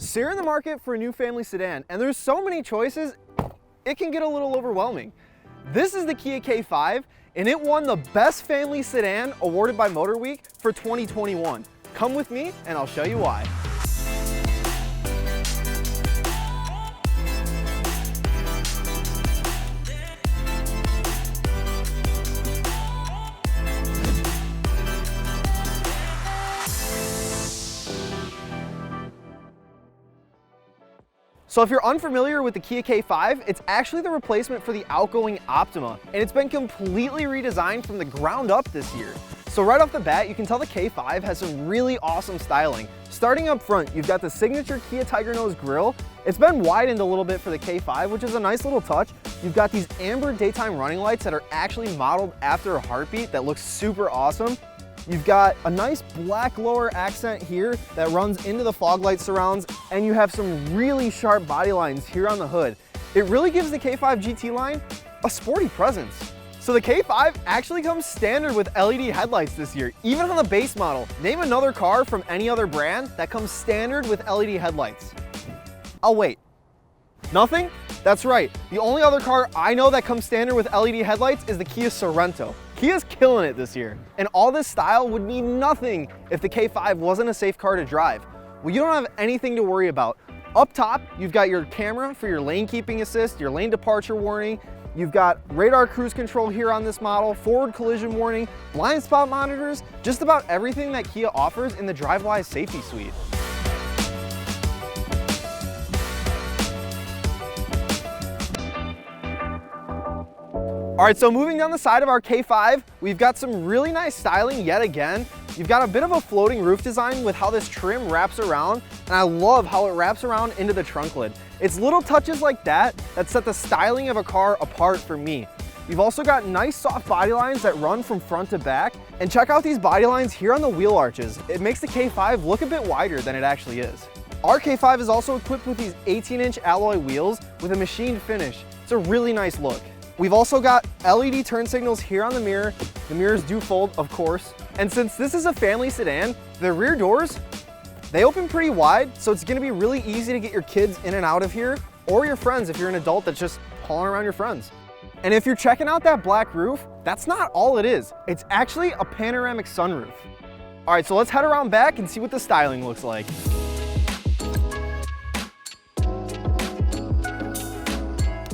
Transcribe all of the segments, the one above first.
So you're in the market for a new family sedan, and there's so many choices, it can get a little overwhelming. This is the Kia K5, and it won the Best Family Sedan awarded by Motor Week for 2021. Come with me, and I'll show you why. So if you're unfamiliar with the Kia K5, it's actually the replacement for the outgoing Optima, and it's been completely redesigned from the ground up this year. So right off the bat, you can tell the K5 has some really awesome styling. Starting up front, you've got the signature Kia Tiger Nose grille. It's been widened a little bit for the K5, which is a nice little touch. You've got these amber daytime running lights that are actually modeled after a heartbeat that looks super awesome. You've got a nice black lower accent here that runs into the fog light surrounds, and you have some really sharp body lines here on the hood. It really gives the K5 GT line a sporty presence. So the K5 actually comes standard with LED headlights this year, even on the base model. Name another car from any other brand that comes standard with LED headlights. I'll wait. Nothing? That's right. The only other car I know that comes standard with LED headlights is the Kia Sorento. Kia's killing it this year, and all this style would mean nothing if the K5 wasn't a safe car to drive. Well, you don't have anything to worry about. Up top, you've got your camera for your lane keeping assist, your lane departure warning. You've got radar cruise control here on this model, forward collision warning, blind spot monitors, just about everything that Kia offers in the DriveWise safety suite. All right, so moving down the side of our K5, we've got some really nice styling yet again. You've got a bit of a floating roof design with how this trim wraps around, and I love how it wraps around into the trunk lid. It's little touches like that that set the styling of a car apart for me. You've also got nice soft body lines that run from front to back, and check out these body lines here on the wheel arches. It makes the K5 look a bit wider than it actually is. Our K5 is also equipped with these 18-inch alloy wheels with a machined finish. It's a really nice look. We've also got LED turn signals here on the mirror. The mirrors do fold, of course. And since this is a family sedan, the rear doors, they open pretty wide, so it's gonna be really easy to get your kids in and out of here, or your friends if you're an adult that's just hauling around your friends. And if you're checking out that black roof, that's not all it is. It's actually a panoramic sunroof. All right, so let's head around back and see what the styling looks like.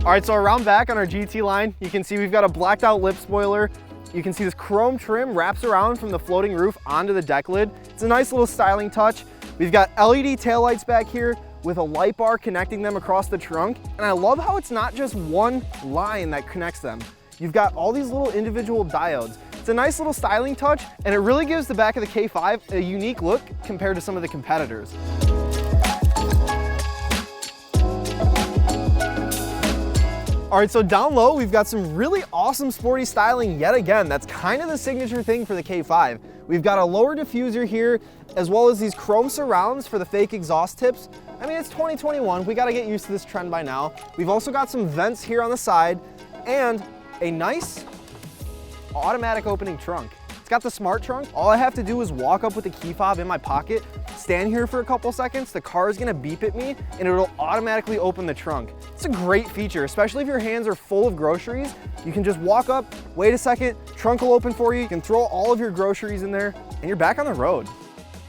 All right, so around back on our GT line, you can see we've got a blacked out lip spoiler. You can see this chrome trim wraps around from the floating roof onto the deck lid. It's a nice little styling touch. We've got LED taillights back here with a light bar connecting them across the trunk. And I love how it's not just one line that connects them. You've got all these little individual diodes. It's a nice little styling touch, and it really gives the back of the K5 a unique look compared to some of the competitors. All right, so down low, we've got some really awesome sporty styling yet again. That's kind of the signature thing for the K5. We've got a lower diffuser here, as well as these chrome surrounds for the fake exhaust tips. I mean, it's 2021, we gotta get used to this trend by now. We've also got some vents here on the side, and a nice automatic opening trunk. It's got the smart trunk. All I have to do is walk up with the key fob in my pocket, stand here for a couple seconds, the car is gonna beep at me, and it'll automatically open the trunk. It's a great feature, especially if your hands are full of groceries. You can just walk up, wait a second, trunk will open for you, you can throw all of your groceries in there, and you're back on the road.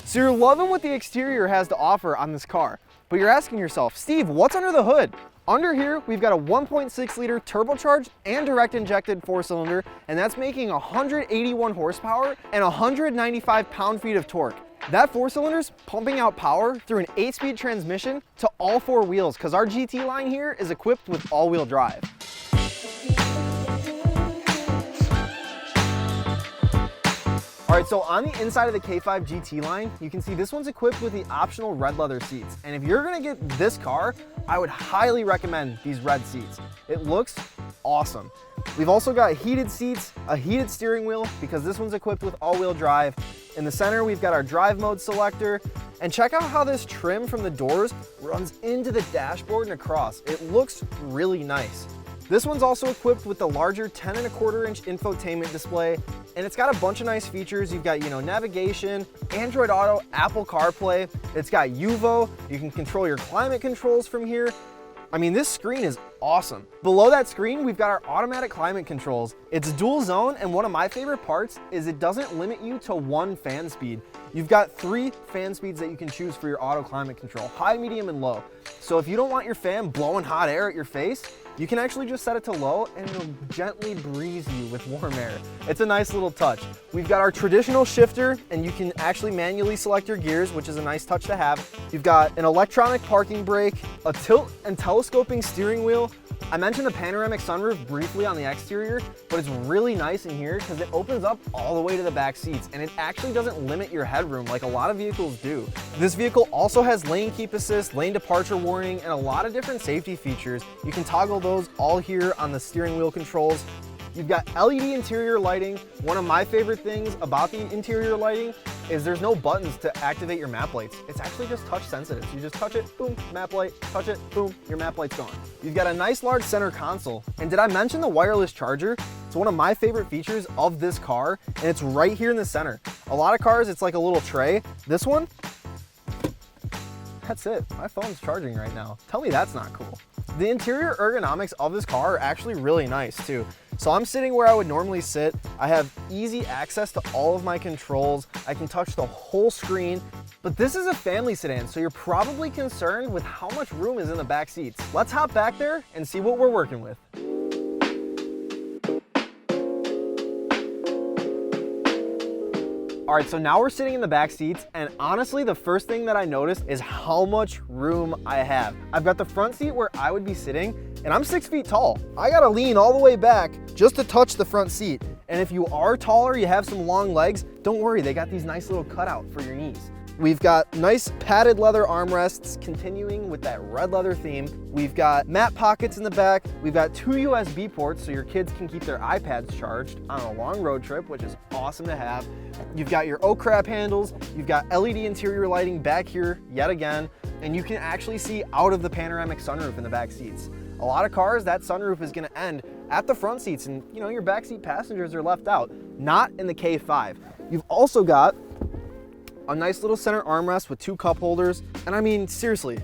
So you're loving what the exterior has to offer on this car, but you're asking yourself, Steve, what's under the hood? Under here, we've got a 1.6 liter turbocharged and direct injected 4-cylinder, and that's making 181 horsepower and 195 pound-feet of torque. That 4-cylinder's pumping out power through an 8-speed transmission to all 4 wheels, because our GT line here is equipped with all-wheel drive. All right, so on the inside of the K5 GT line, you can see this one's equipped with the optional red leather seats. And if you're gonna get this car, I would highly recommend these red seats. It looks awesome. We've also got heated seats, a heated steering wheel, because this one's equipped with all-wheel drive. In the center, we've got our drive mode selector. And check out how this trim from the doors runs into the dashboard and across. It looks really nice. This one's also equipped with the larger 10.25-inch infotainment display, and it's got a bunch of nice features. You've got, navigation, Android Auto, Apple CarPlay. It's got UVO. You can control your climate controls from here. I mean, this screen is awesome. Below that screen, we've got our automatic climate controls. It's dual zone, and one of my favorite parts is it doesn't limit you to one fan speed. You've got 3 fan speeds that you can choose for your auto climate control, high, medium, and low. So if you don't want your fan blowing hot air at your face, you can actually just set it to low and it'll gently breeze you with warm air. It's a nice little touch. We've got our traditional shifter, and you can actually manually select your gears, which is a nice touch to have. You've got an electronic parking brake, a tilt and telescoping steering wheel. I mentioned the panoramic sunroof briefly on the exterior, but it's really nice in here because it opens up all the way to the back seats, and it actually doesn't limit your headroom like a lot of vehicles do. This vehicle also has lane keep assist, lane departure warning, and a lot of different safety features. You can toggle those all here on the steering wheel controls. You've got LED interior lighting. One of my favorite things about the interior lighting is there's no buttons to activate your map lights. It's actually just touch sensitive. So you just touch it, boom, map light, touch it, boom, your map light's gone. You've got a nice large center console. And did I mention the wireless charger? It's one of my favorite features of this car, and it's right here in the center. A lot of cars, it's like a little tray. This one, that's it. My phone's charging right now. Tell me that's not cool. The interior ergonomics of this car are actually really nice too. So I'm sitting where I would normally sit. I have easy access to all of my controls. I can touch the whole screen, but this is a family sedan, so you're probably concerned with how much room is in the back seats. Let's hop back there and see what we're working with. All right, so now we're sitting in the back seats, and honestly, the first thing that I noticed is how much room I have. I've got the front seat where I would be sitting, and I'm 6 feet tall. I gotta lean all the way back just to touch the front seat. And if you are taller, you have some long legs, don't worry, they got these nice little cutout for your knees. We've got nice padded leather armrests, continuing with that red leather theme. We've got mat pockets in the back. We've got 2 USB ports so your kids can keep their iPads charged on a long road trip, which is awesome to have. You've got your oh crap handles. You've got LED interior lighting back here yet again, and you can actually see out of the panoramic sunroof in the back seats. A lot of cars, that sunroof is gonna end at the front seats, and your backseat passengers are left out. Not in the K5. You've also got a nice little center armrest with 2 cup holders. And I mean, seriously,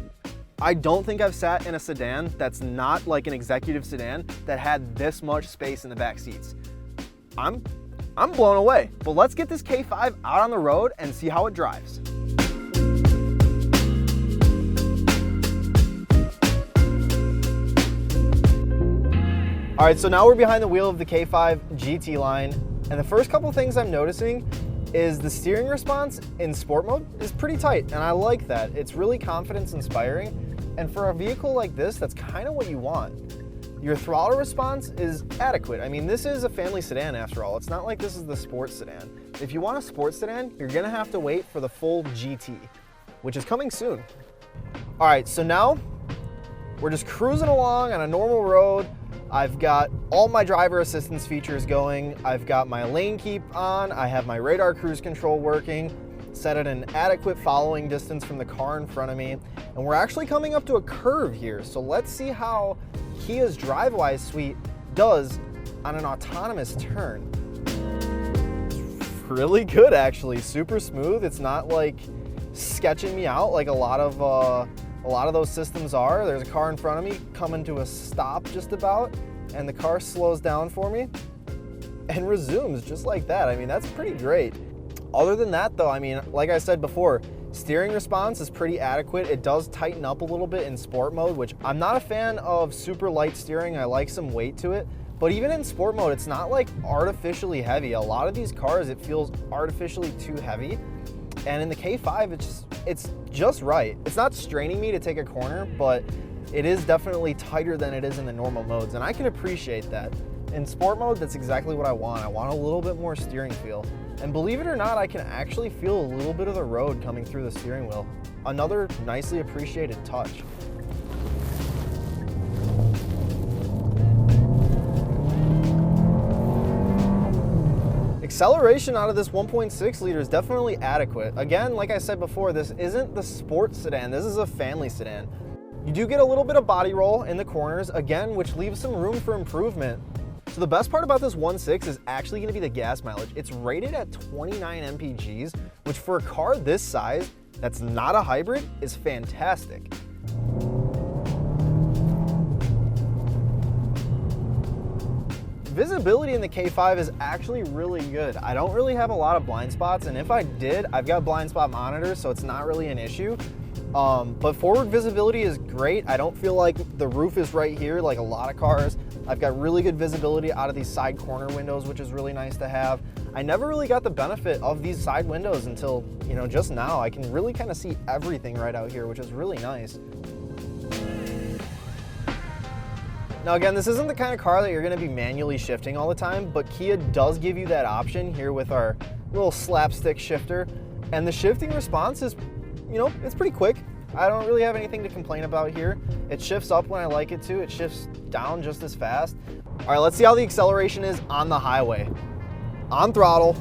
I don't think I've sat in a sedan that's not like an executive sedan that had this much space in the back seats. I'm blown away. But let's get this K5 out on the road and see how it drives. All right, so now we're behind the wheel of the K5 GT line. And the first couple things I'm noticing is the steering response in sport mode is pretty tight, and I like that. It's really confidence inspiring, and for a vehicle like this, that's kind of what you want. Your throttle response is adequate. I mean, this is a family sedan after all. It's not like this is the sports sedan. If you want a sports sedan, you're gonna have to wait for the full GT, which is coming soon. All right, so now we're just cruising along on a normal road. I've got all my driver assistance features going. I've got my lane keep on. I have my radar cruise control working, set at an adequate following distance from the car in front of me. And we're actually coming up to a curve here. So let's see how Kia's DriveWise suite does on an autonomous turn. It's really good, actually. Super smooth. It's not like sketching me out like a lot of those systems are. There's a car in front of me coming to a stop just about, and the car slows down for me and resumes just like that. I mean, that's pretty great. Other than that though, I mean, like I said before, steering response is pretty adequate. It does tighten up a little bit in sport mode, which I'm not a fan of super light steering. I like some weight to it. But even in sport mode, it's not like artificially heavy. A lot of these cars, it feels artificially too heavy. And in the K5, it's just right. It's not straining me to take a corner, but it is definitely tighter than it is in the normal modes, and I can appreciate that. In sport mode, that's exactly what I want. I want a little bit more steering feel. And believe it or not, I can actually feel a little bit of the road coming through the steering wheel. Another nicely appreciated touch. Acceleration out of this 1.6 liter is definitely adequate. Again, like I said before, this isn't the sports sedan. This is a family sedan. You do get a little bit of body roll in the corners, again, which leaves some room for improvement. So the best part about this 1.6 is actually gonna be the gas mileage. It's rated at 29 mpgs, which for a car this size, that's not a hybrid, is fantastic. Visibility in the K5 is actually really good. I don't really have a lot of blind spots, and if I did, I've got blind spot monitors, so it's not really an issue. But forward visibility is great. I don't feel like the roof is right here like a lot of cars. I've got really good visibility out of these side corner windows, which is really nice to have. I never really got the benefit of these side windows until, just now. I can really kind of see everything right out here, which is really nice. Now again, this isn't the kind of car that you're gonna be manually shifting all the time, but Kia does give you that option here with our little slapstick shifter. And the shifting response is, it's pretty quick. I don't really have anything to complain about here. It shifts up when I like it to. It shifts down just as fast. All right, let's see how the acceleration is on the highway. On throttle,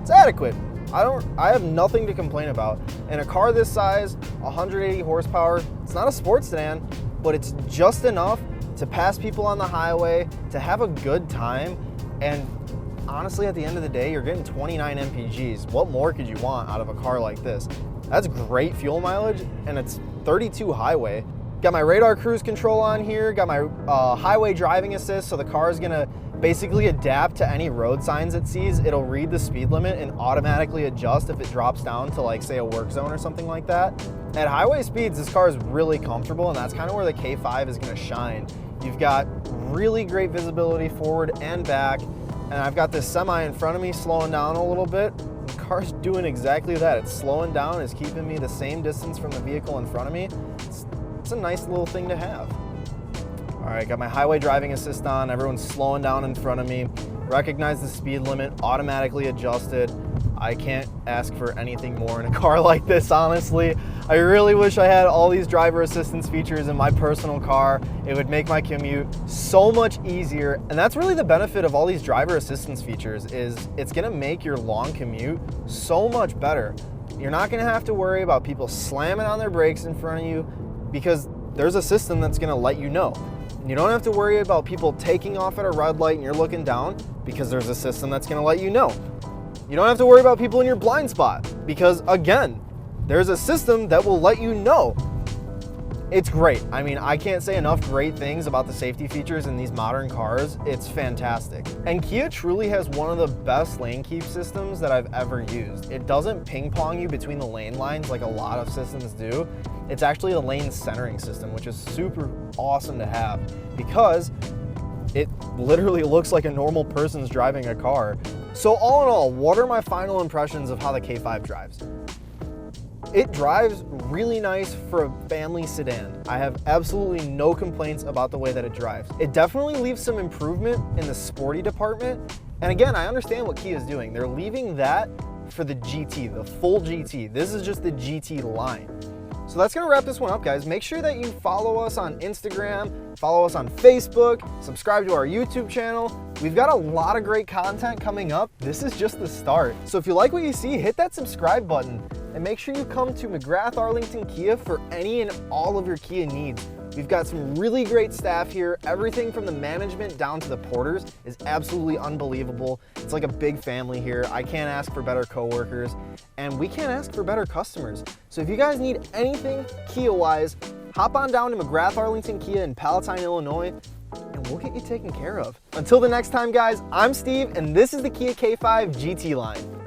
it's adequate. I have nothing to complain about. In a car this size, 180 horsepower, it's not a sports sedan, but it's just enough to pass people on the highway, to have a good time, and honestly, at the end of the day, you're getting 29 mpgs. What more could you want out of a car like this? That's great fuel mileage, and it's 32 highway. Got my radar cruise control on here, got my highway driving assist, so the car is gonna basically adapt to any road signs it sees. It'll read the speed limit and automatically adjust if it drops down to, like, say, a work zone or something like that. At highway speeds, this car is really comfortable, and that's kind of where the K5 is gonna shine. You've got really great visibility forward and back, and I've got this semi in front of me slowing down a little bit. The car's doing exactly that. It's slowing down, it's keeping me the same distance from the vehicle in front of me. It's a nice little thing to have. All right, got my highway driving assist on. Everyone's slowing down in front of me. Recognize the speed limit, automatically adjusted. I can't ask for anything more in a car like this, honestly. I really wish I had all these driver assistance features in my personal car. It would make my commute so much easier. And that's really the benefit of all these driver assistance features, is it's gonna make your long commute so much better. You're not gonna have to worry about people slamming on their brakes in front of you, because there's a system that's gonna let you know. You don't have to worry about people taking off at a red light and you're looking down, because there's a system that's gonna let you know. You don't have to worry about people in your blind spot, because again, there's a system that will let you know. It's great. I mean, I can't say enough great things about the safety features in these modern cars. It's fantastic. And Kia truly has one of the best lane keep systems that I've ever used. It doesn't ping pong you between the lane lines like a lot of systems do. It's actually a lane centering system, which is super awesome to have, because it literally looks like a normal person's driving a car. So all in all, what are my final impressions of how the K5 drives? It drives really nice for a family sedan. I have absolutely no complaints about the way that it drives. It definitely leaves some improvement in the sporty department. And again, I understand what Kia is doing. They're leaving that for the GT, the full GT. This is just the GT line. So that's gonna wrap this one up, guys. Make sure that you follow us on Instagram, follow us on Facebook, subscribe to our YouTube channel. We've got a lot of great content coming up. This is just the start. So if you like what you see, hit that subscribe button, and make sure you come to McGrath Arlington Kia for any and all of your Kia needs. We've got some really great staff here. Everything from the management down to the porters is absolutely unbelievable. It's like a big family here. I can't ask for better coworkers, and we can't ask for better customers. So if you guys need anything Kia-wise, hop on down to McGrath Arlington Kia in Palatine, Illinois, and we'll get you taken care of. Until the next time, guys, I'm Steve, and this is the Kia K5 GT line.